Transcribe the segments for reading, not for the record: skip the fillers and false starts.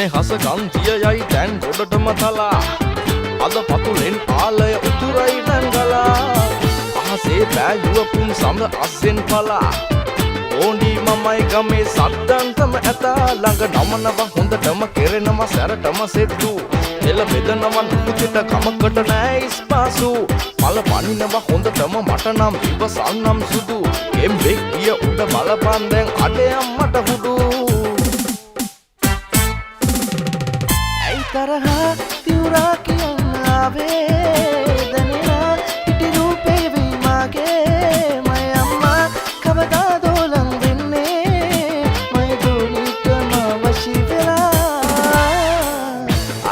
සෙනෙහස ගන්තිය යයි දැන් ගොඩටම තලා අද පතුලෙන් ආලය උතුරයි දැන්ගලා අහසේ පෑයුවපුන් සඳ අස්සෙන් පලා ඕඩි මමයි ගමේ සද්දන්තම ඇතා ළඟ නමනව හොඳටම කෙරෙනම සැරටම සෙද්දු එල බෙදනව නුකුතිට කමකට නෑ ඉස්පාසු මල පනිනව හොඳටම මට නම් විවසන්නම් සුදු එම්බෙක් ගිය උඩ බලපන් දැන් අඩයම් මට හුඩු ඇයි තරහා තිවුරා කියන්න ආවේ දැනෙනා හිටි රූපේ වෙයි මාගේ මය අම්මා කවදා දෝලම් වෙන්නේ මය දෝනිකම වශී වෙලා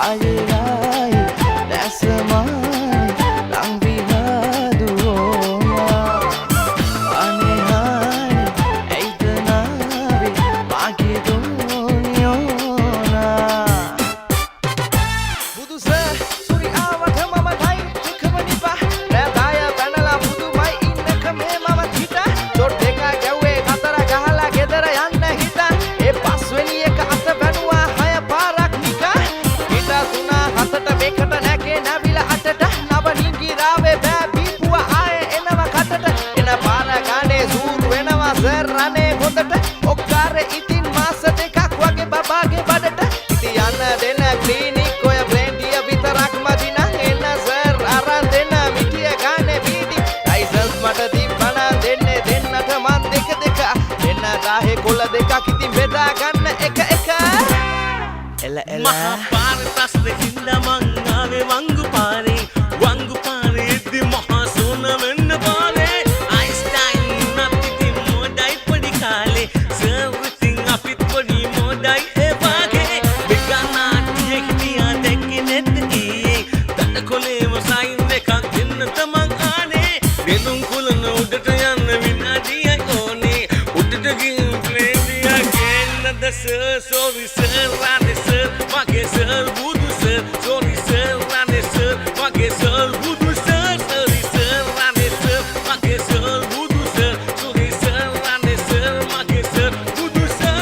ආයේ ආයේ දැසමයි ලං විහදුවෝනා අනේ ආයේ ඇයිද නාවේ මාගේ දෝනියෝනා රනේ හොඳට ඔක්කාරේ ඉතින් මාස දෙකක් වගේ බබාගේ බඩට ඉතින් යන්න දෙන ක්ලිනික් ඔය බ්ලෙන්ඩිය විතරක් මදි නම් එන්න සර් අරන් දෙන්න මිටිය ගානේ බීඩි ලයිසන්ස් මට තිබ්බනම් දෙන්නේ දෙන්නට මන් දෙක එන්න දාහේ කොළ දෙකක් ඉතින් බෙදා ගන්න එක එල මහා පාර තස්ද හින්දා මං ආවේ වංගු පාරේ ඉද්දි මහා සෝන වෙන්න පාරේ Sorry sir, rane sir, mage sir, budu sir. Sorry sir, rane sir, mage sir, budu sir. Sorry sir, rane sir, mage sir, budu sir. Sorry sir, rane sir, mage sir, budu sir.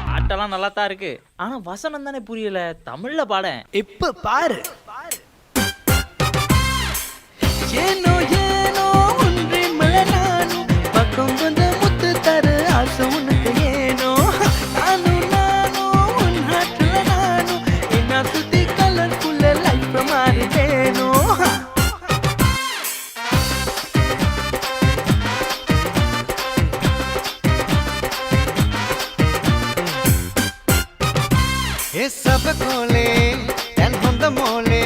பாட்டெல்லாம் நல்லா தான் இருக்கு ஆனா வசனம் தானே புரியல தமிழ்ல பாட இப்ப பாரு ஏனோ ஏனோ ஒன்றே மலனானு பக்கம் வந்து முத்து தர ஆசை உனக்கு ஏனோ நானு நானு உன் ஹார்ட்ல நானு என்ன சுத்தி கலர்ஃபுல் லைஃப் மாறிட்டேனோ ये सब खोले तन होंद मोले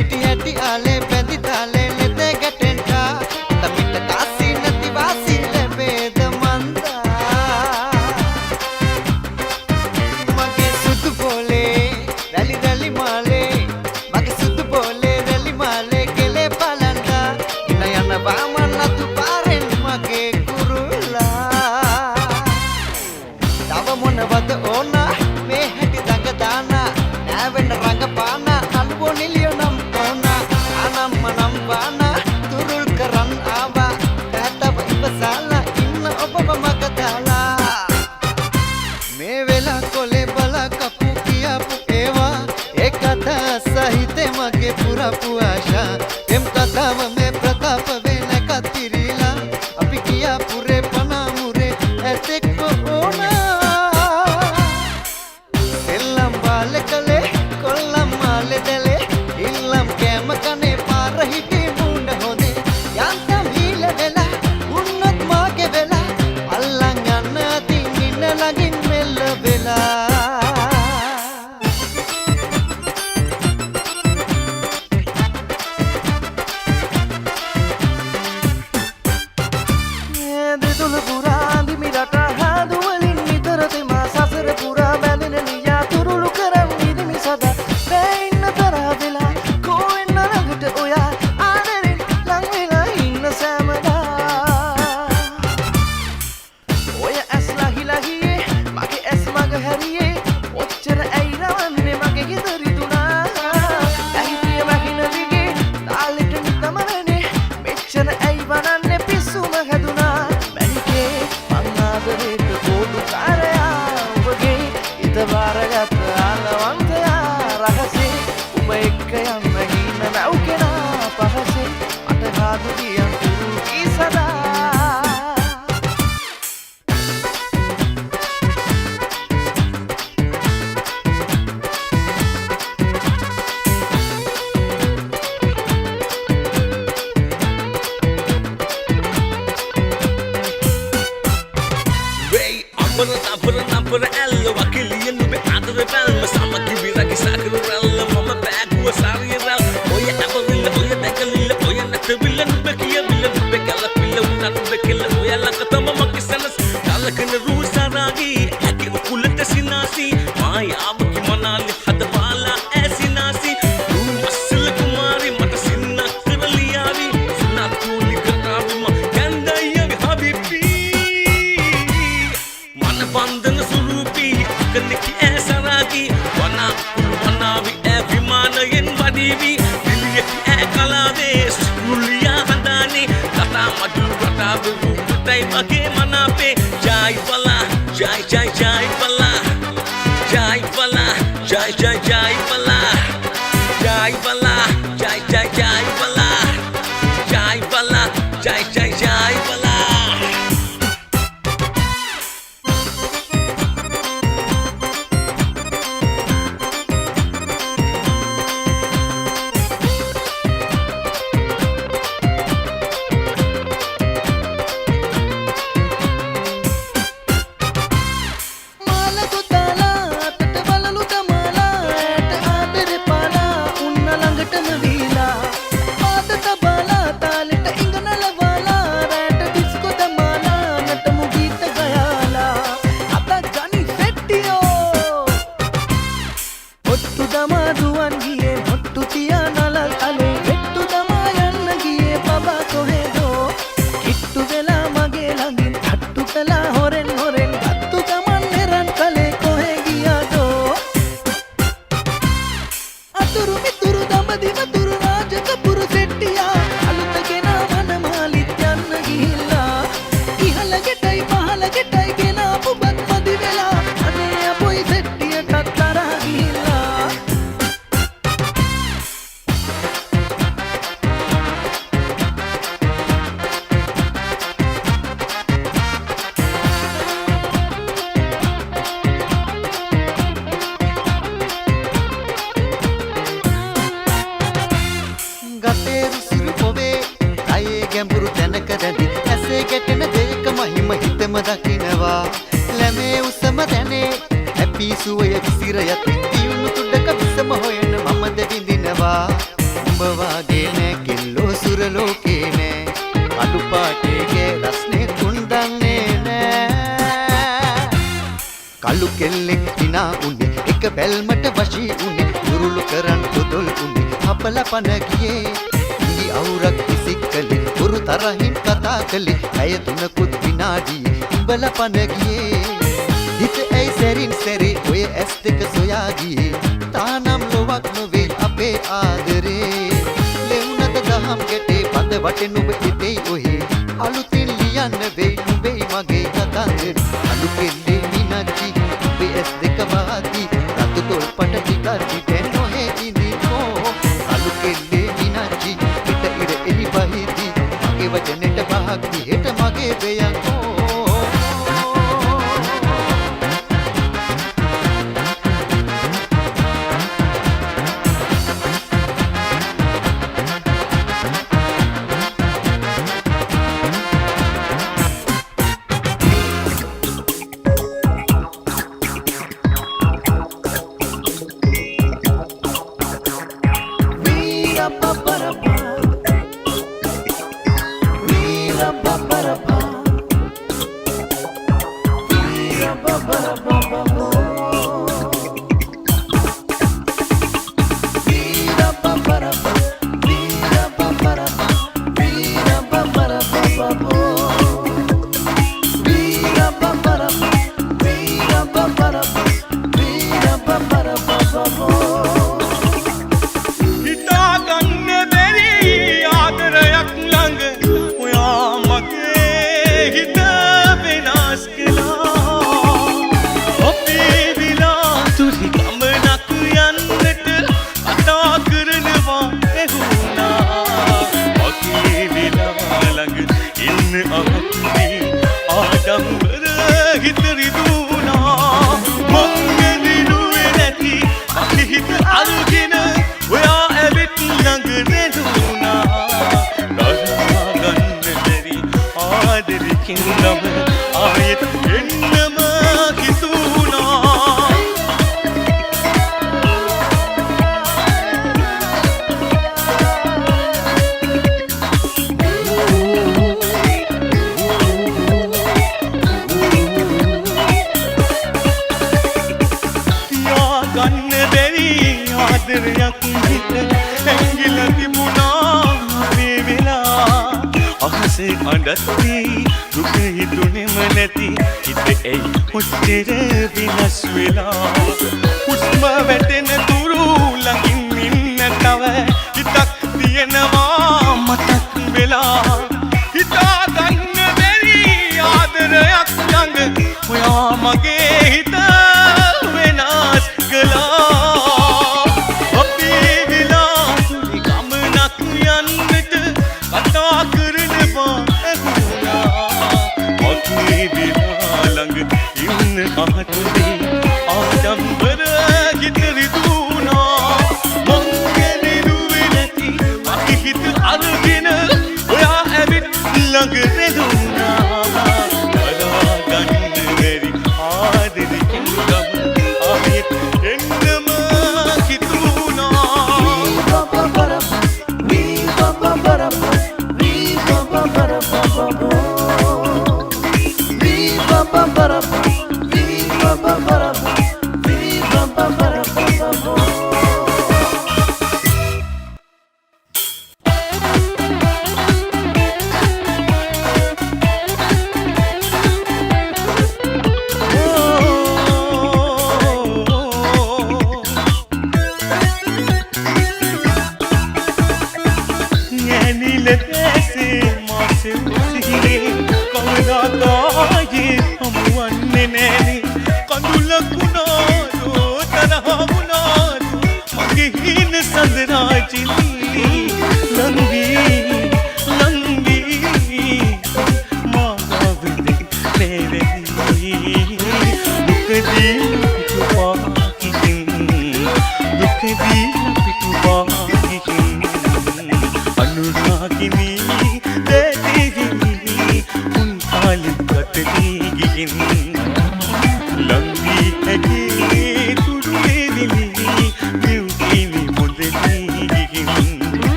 इटी हटी आले पेंदी ताले लेते गटेंटा तमिट कासी नती वासी ले बेद मंदा मगे सुध बोले रली रली माले मगे सुध बोले रली माले केले पालंदा इनयन बामन तु पारेन मगे कुरुला तव मोन वद ओना मे हटी दाना नावेन रंग पाना अल्बो निलियो नम कोना आनम मनम पाना तुरुल करन आवा ताता बसाला इन ओबब मगताला मे वेला को කරපු ආශා එම් කතාව මේ ප්‍රතාප වෙන කතිරිලා අපි කියා පුරේ පනාමුරේ ඇතෙක් ඕනා එල්ලම් බාලකලේ කොල්ලම් මාලෙදලේ ඉල්ලම් කැම කනේ පාරහිටි මුණ්ඩ හොදේ යන්තම් හීල වෙලා උන්නත් මාගේ වෙලා අල්ලන් යන්න අතින් ඉන්න ළඟින් මෙල්ල වෙලා Napura ello wakiliya nube adre palma samaki viragi sakru ralla mama baguwa sarira oya abarilla oya dakalilla oya natbilla nube kiya billa nube kala pilla unna nube killa oya lakatama makisanas kalakana rusaragi ake ukulata sinasi maya abki manali hadwala asinasi tu masl kumari mata sinna kiraliyavi sunna tuli karavima kandaya habibi man bandana Kaniki esaragi wana kulwanavi evimana yen vadivi diliyaki ekalades nuliya handani tata madu ratavu mutai bage manape jai bala jai jai jai bala jai bala jai jai jai bala jai bala jai jai jai bala jai bala jai jai jai bala ගැඹුරු තැනක දැඳි ඇසේ ගැටෙන දෙයක මහිම හිතම දකිනවා ලැමේ උසම දැනේ හැපි සුවය විසිර යති දියුණු තුඩක විසම හොයන මමද විඳිනවා උඹ වාගේ නෑ කෙල්ලෝ සුර ලෝකේ නෑ අඩු පාටේගේ රස්නේ තුන්දන්නේ නෑ කළු කෙල්ලෙක් දිනා උනේ එක බැල්මට වශී උනේ දුරුළු කරන් පොදොල් උනේ අපල පන ගියේ අවුරක් විසිකලේ පුරු තරහින් කතා කළේ ඇය තුනකුත් විනාඩියේ උඹල පන ගියේ හිත ඇයි සැරින් සැරේ ඔය ඇස් දෙක සොයා ගියේ තානම් ලොවක් නොවේ අපේ ආදරේ ලෙවුනද දහම් ගැටේ පද වටේ නුඹ හිතේ ඔහේ අලුතින් ලියන්න වෙයි නුඹේ මගේ කතාන්දරේ අලු කෙල්ලේ මිනක්කි ඔබේ ඇස් දෙක වාදී රතු තොල් පට ටිකක් දිටෙන් නොහේ ඉඳිනෝ අලු කෙල්ලේ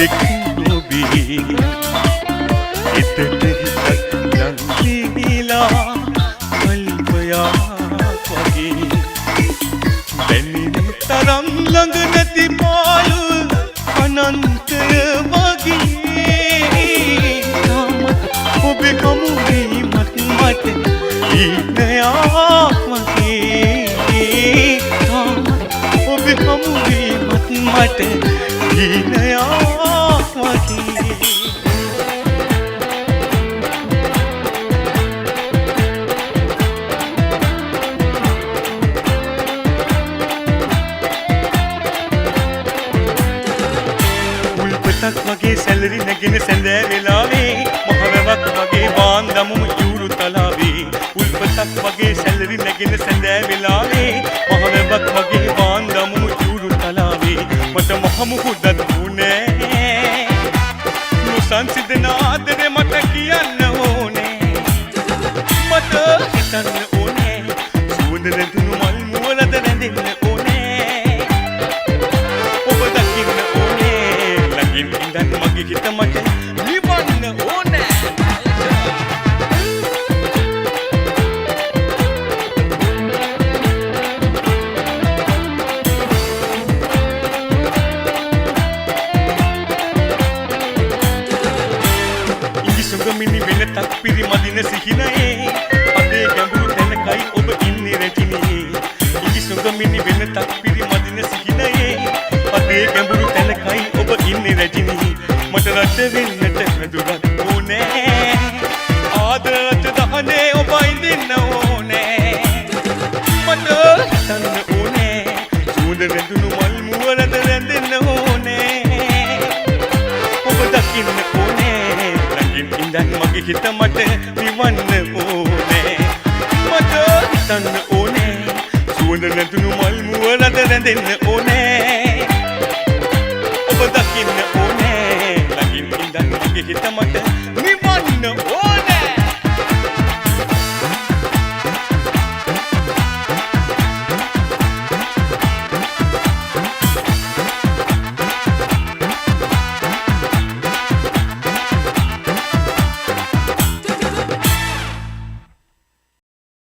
देखूं भी इतने तक ඔබේ හමුවීමත් මට ඊනයක් වගේ ඔබේ හමුවීමත් මට ඊනයක් වගේ උල්පතක් වගේ සැලරි නැගෙන සැඳෑ වෙලාවේ මහවැවක් වගේ වාන්දමුම ඉවුරු තලාවේ උල්පතක් වගේ සැලරි නැගෙන සැඳෑ වෙලාවේ මහවැවක් වගේ වාන්දමුම ඉවුරු තලාවේ මට මහමුහුදත් වුණේ නොසන්සිදෙන ආදරේ මට කියන්න ඕනේ මට හිතන්න ඕනේ සුවඳ රැඳුණු මල් මුවලද රැඳෙන්න ඕනේ ඔබ දකින්න ඕනේ ළඟින් ඉඳන් මගේ හිත මට නිවන්න ඕනේ මිනි වෙනතක් පිරිමදින සිහිනයේ අදේ ගැඹුරු තැනකයි ඔබ ඉන්නේ රැඳිනේ ඉඟිසුඟ මිනි වෙනතක් පිරිමදින සිහිනයේ අදේ ගැඹුරු තැනකයි ඔබ ඉන්නේ රැඳිනේ මට රට වෙන්නට හඳුනක් ඕනේ ආදර රට දහනේ ඔබ ඉඳින්න ඕනේ මට හිතන්න ඕනේ සුවඳ රැඳුණු මල් මුවරද රැඳෙන්න ඕනේ ඔබ දකින්න ඕනේ ඉඳන් මගේ හිත මට නිවන්න ඕනේ මට හිතන්න ඕනේ සුවඳ නැතුණු මල් මුවලද රැඳෙන්න ඕනේ ඔබ දකින්න ඕනේ ළඟින් ඉඳන් මගේ හිත මට